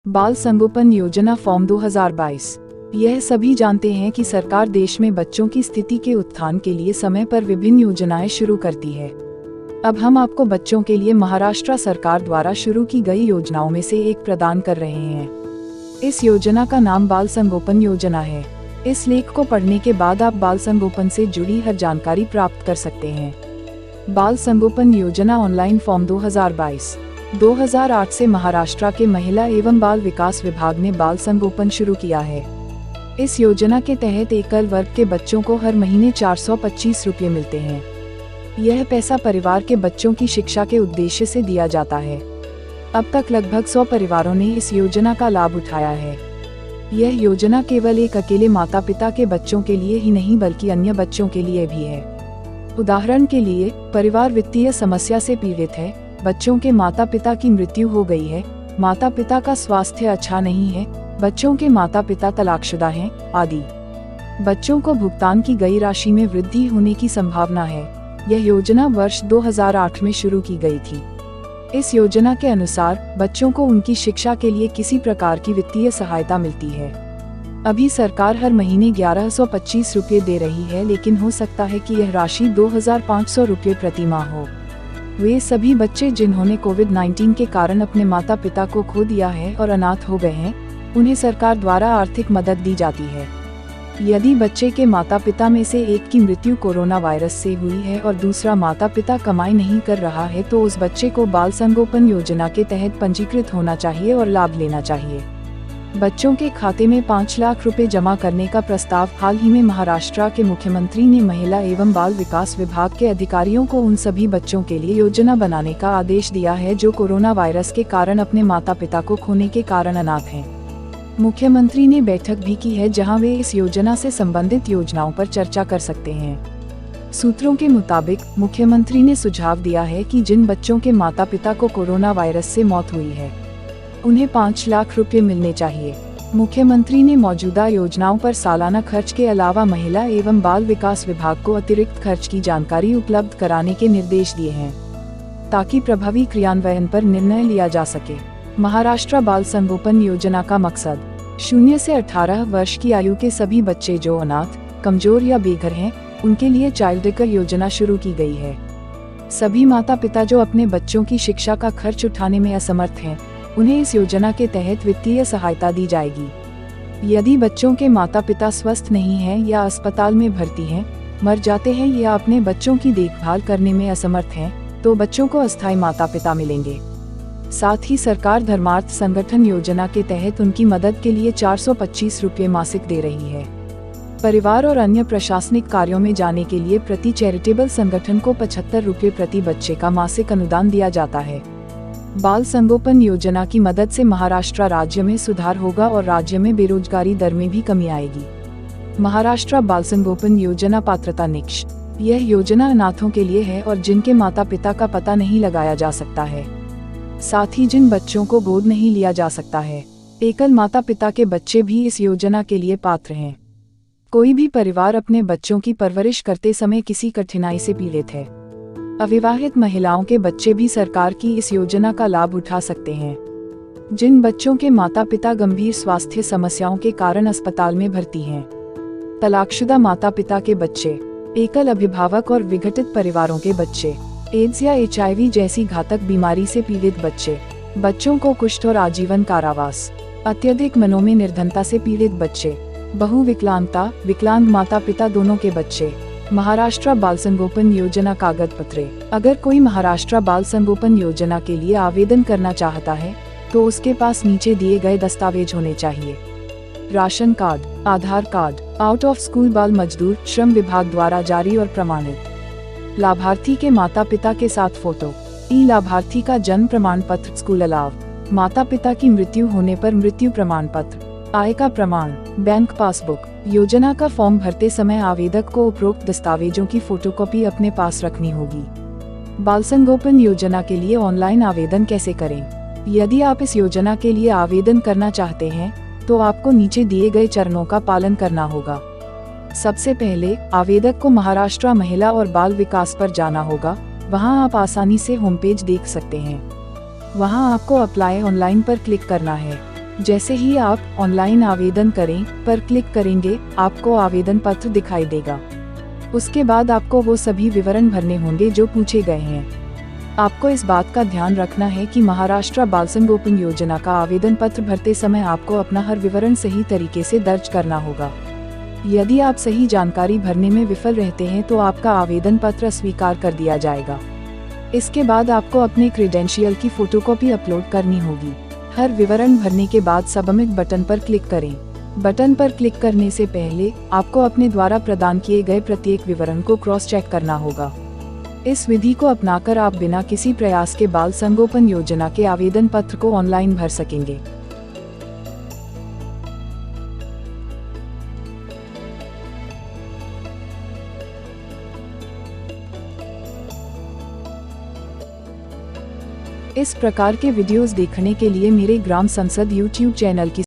बाल संगोपन योजना फॉर्म 2022। यह सभी जानते हैं कि सरकार देश में बच्चों की स्थिति के उत्थान के लिए समय पर विभिन्न योजनाएं शुरू करती है। अब हम आपको बच्चों के लिए महाराष्ट्र सरकार द्वारा शुरू की गई योजनाओं में से एक प्रदान कर रहे हैं। इस योजना का नाम बाल संगोपन योजना है। इस लेख को पढ़ने के बाद आप बाल संगोपन से जुड़ी हर जानकारी प्राप्त कर सकते हैं। बाल संगोपन योजना ऑनलाइन फॉर्म 2022 से महाराष्ट्र के महिला एवं बाल विकास विभाग ने बाल संगोपन शुरू किया है। इस योजना के तहत एकल वर्ग के बच्चों को हर महीने 425 रुपये मिलते हैं। यह पैसा परिवार के बच्चों की शिक्षा के उद्देश्य से दिया जाता है। अब तक लगभग 100 परिवारों ने इस योजना का लाभ उठाया है। यह योजना केवल एक अकेले माता पिता के बच्चों के लिए ही नहीं बल्कि अन्य बच्चों के लिए भी है। उदाहरण के लिए, परिवार वित्तीय समस्या से पीड़ित है, बच्चों के माता पिता की मृत्यु हो गई है, माता पिता का स्वास्थ्य अच्छा नहीं है, बच्चों के माता पिता तलाकशुदा हैं, आदि। बच्चों को भुगतान की गई राशि में वृद्धि होने की संभावना है। यह योजना वर्ष 2008 में शुरू की गई थी। इस योजना के अनुसार बच्चों को उनकी शिक्षा के लिए किसी प्रकार की वित्तीय सहायता मिलती है। अभी सरकार हर महीने 1125 रुपये दे रही है, लेकिन हो सकता है कि यह राशि 2500 रुपये प्रति माह हो। वे सभी बच्चे जिन्होंने कोविड-19 के कारण अपने माता पिता को खो दिया है और अनाथ हो गए हैं, उन्हें सरकार द्वारा आर्थिक मदद दी जाती है। यदि बच्चे के माता पिता में से एक की मृत्यु कोरोना वायरस से हुई है और दूसरा माता पिता कमाई नहीं कर रहा है, तो उस बच्चे को बाल संगोपन योजना के तहत पंजीकृत होना चाहिए और लाभ लेना चाहिए। बच्चों के खाते में 5 लाख रुपए जमा करने का प्रस्ताव हाल ही में महाराष्ट्र के मुख्यमंत्री ने महिला एवं बाल विकास विभाग के अधिकारियों को उन सभी बच्चों के लिए योजना बनाने का आदेश दिया है जो कोरोना वायरस के कारण अपने माता पिता को खोने के कारण अनाथ हैं। मुख्यमंत्री ने बैठक भी की है जहां वे इस योजना से संबंधित योजनाओं पर चर्चा कर सकते हैं। सूत्रों के मुताबिक मुख्यमंत्री ने सुझाव दिया है कि जिन बच्चों के माता पिता को कोरोना वायरस से मौत हुई है, उन्हें 5 लाख रुपए मिलने चाहिए। मुख्यमंत्री ने मौजूदा योजनाओं पर सालाना खर्च के अलावा महिला एवं बाल विकास विभाग को अतिरिक्त खर्च की जानकारी उपलब्ध कराने के निर्देश दिए हैं, ताकि प्रभावी क्रियान्वयन पर निर्णय लिया जा सके। महाराष्ट्र बाल संगोपन योजना का मकसद 0 से 18 वर्ष की आयु के सभी बच्चे जो अनाथ, कमजोर या बेघर हैं, उनके लिए चाइल्ड केयर योजना शुरू की गई है। सभी माता पिता जो अपने बच्चों की शिक्षा का खर्च उठाने में असमर्थ हैं, उन्हें इस योजना के तहत वित्तीय सहायता दी जाएगी। यदि बच्चों के माता पिता स्वस्थ नहीं हैं या अस्पताल में भर्ती हैं, मर जाते हैं या अपने बच्चों की देखभाल करने में असमर्थ हैं, तो बच्चों को अस्थायी माता पिता मिलेंगे। साथ ही सरकार धर्मार्थ संगठन योजना के तहत उनकी मदद के लिए 425 रुपये मासिक दे रही है। परिवार और अन्य प्रशासनिक कार्यों में जाने के लिए प्रति चैरिटेबल संगठन को 75 रुपये प्रति बच्चे का मासिक अनुदान दिया जाता है। बाल संगोपन योजना की मदद से महाराष्ट्र राज्य में सुधार होगा और राज्य में बेरोजगारी दर में भी कमी आएगी। महाराष्ट्र बाल संगोपन योजना पात्रता निकष। यह योजना अनाथों के लिए है और जिनके माता पिता का पता नहीं लगाया जा सकता है, साथ ही जिन बच्चों को गोद नहीं लिया जा सकता है। एकल माता पिता के बच्चे भी इस योजना के लिए पात्र हैं। कोई भी परिवार अपने बच्चों की परवरिश करते समय किसी कठिनाई से पीड़ित है, अविवाहित महिलाओं के बच्चे भी सरकार की इस योजना का लाभ उठा सकते हैं। जिन बच्चों के माता पिता गंभीर स्वास्थ्य समस्याओं के कारण अस्पताल में भर्ती हैं, तलाकशुदा माता पिता के बच्चे, एकल अभिभावक और विघटित परिवारों के बच्चे, एड्स या HIV जैसी घातक बीमारी से पीड़ित बच्चे, बच्चों को कुष्ठ और आजीवन कारावास, अत्यधिक मनोमेय निर्धनता से पीड़ित बच्चे, बहुविकलांगता, विकलांग माता पिता दोनों के बच्चे। महाराष्ट्र बाल संगोपन योजना कागज पत्रे। अगर कोई महाराष्ट्र बाल संगोपन योजना के लिए आवेदन करना चाहता है, तो उसके पास नीचे दिए गए दस्तावेज होने चाहिए। Ration card, Aadhaar card, out of school बाल मजदूर श्रम विभाग द्वारा जारी और प्रमाणित। लाभार्थी के माता पिता के साथ फोटो। लाभार्थी का जन्म प्रमाण पत्र, स्कूल अलाव। माता पिता की मृत्यु होने पर मृत्यु प्रमाण पत्र, आय का प्रमाण, बैंक पासबुक। योजना का फॉर्म भरते समय आवेदक को उपरोक्त दस्तावेजों की फोटोकॉपी अपने पास रखनी होगी। बाल संगोपन योजना के लिए ऑनलाइन आवेदन कैसे करें? यदि आप इस योजना के लिए आवेदन करना चाहते हैं, तो आपको नीचे दिए गए चरणों का पालन करना होगा। सबसे पहले आवेदक को महाराष्ट्र महिला और बाल विकास पर जाना होगा। वहां आप आसानी से होम पेज देख सकते हैं। वहां आपको अप्लाई ऑनलाइन पर क्लिक करना है। जैसे ही आप ऑनलाइन आवेदन करें पर क्लिक करेंगे, आपको आवेदन पत्र दिखाई देगा। उसके बाद आपको वो सभी विवरण भरने होंगे जो पूछे गए हैं। आपको इस बात का ध्यान रखना है कि महाराष्ट्र बाल संगोपन योजना का आवेदन पत्र भरते समय आपको अपना हर विवरण सही तरीके से दर्ज करना होगा। यदि आप सही जानकारी भरने में विफल रहते हैं तो आपका आवेदन पत्र अस्वीकार कर दिया जाएगा। इसके बाद आपको अपने क्रेडेंशियल की फोटोकॉपी अपलोड करनी होगी। हर विवरण भरने के बाद सबमिट बटन पर क्लिक करें। बटन पर क्लिक करने से पहले आपको अपने द्वारा प्रदान किए गए प्रत्येक विवरण को क्रॉस चेक करना होगा। इस विधि को अपनाकर आप बिना किसी प्रयास के बाल संगोपन योजना के आवेदन पत्र को ऑनलाइन भर सकेंगे। इस प्रकार के वीडियोस देखने के लिए मेरे ग्राम संसद YouTube चैनल की